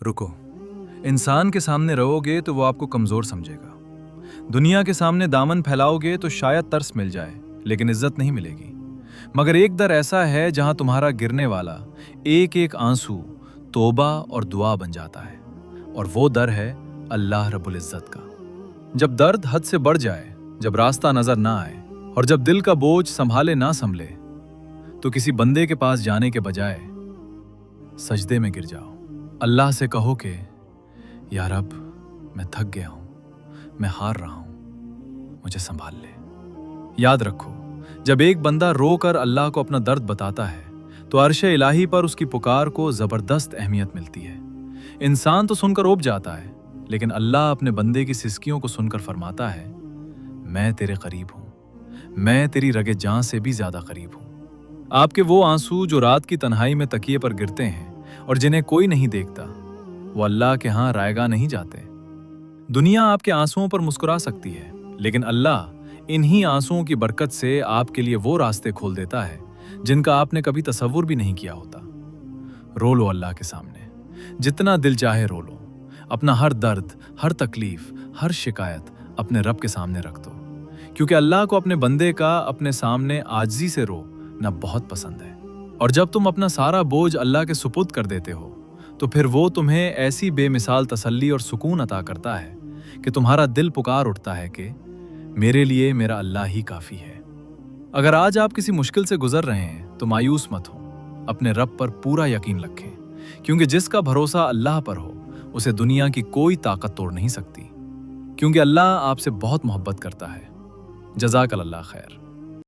रुको। इंसान के सामने रहोगे तो वो आपको कमजोर समझेगा। दुनिया के सामने दामन फैलाओगे तो शायद तरस मिल जाए, लेकिन इज्जत नहीं मिलेगी। मगर एक दर ऐसा है जहां तुम्हारा गिरने वाला एक एक आंसू तौबा और दुआ बन जाता है, और वो दर है अल्लाह रब्बुल इज्जत का। जब दर्द हद से बढ़ जाए, जब रास्ता नजर ना आए और जब दिल का बोझ संभाले ना संभले, तो किसी बंदे के पास जाने के बजाय सजदे में गिर जाओ। अल्लाह से कहो कि या रब, मैं थक गया हूं, मैं हार रहा हूं, मुझे संभाल ले। याद रखो, जब एक बंदा रोकर अल्लाह को अपना दर्द बताता है तो अर्श इलाही पर उसकी पुकार को जबरदस्त अहमियत मिलती है। इंसान तो सुनकर ऊब जाता है, लेकिन अल्लाह अपने बंदे की सिसकियों को सुनकर फरमाता है, मैं तेरे करीब हूं, मैं तेरी रगे जान से भी ज्यादा करीब हूं। आपके वो आंसू जो रात की तन्हाई में तकिए पर गिरते हैं और जिन्हें कोई नहीं देखता, वो अल्लाह के हां रायगा नहीं जाते। दुनिया आपके आंसुओं पर मुस्कुरा सकती है, लेकिन अल्लाह इन्हीं आंसुओं की बरकत से आपके लिए वो रास्ते खोल देता है जिनका आपने कभी तसव्वुर भी नहीं किया होता। रो लो अल्लाह के सामने, जितना दिल चाहे रो लो। अपना हर दर्द, हर तकलीफ, हर शिकायत अपने रब के सामने रख दो, क्योंकि अल्लाह को अपने बंदे का अपने सामने आजिज़ी से रोना बहुत पसंद है। और जब तुम अपना सारा बोझ अल्लाह के सुपुर्द कर देते हो, तो फिर वो तुम्हें ऐसी बेमिसाल तसल्ली और सुकून अता करता है कि तुम्हारा दिल पुकार उठता है कि मेरे लिए मेरा अल्लाह ही काफ़ी है। अगर आज आप किसी मुश्किल से गुजर रहे हैं तो मायूस मत हो, अपने रब पर पूरा यकीन रखें, क्योंकि जिसका भरोसा अल्लाह पर हो उसे दुनिया की कोई ताकत तोड़ नहीं सकती, क्योंकि अल्लाह आपसे बहुत मोहब्बत करता है। जज़ाकल्लाह खैर।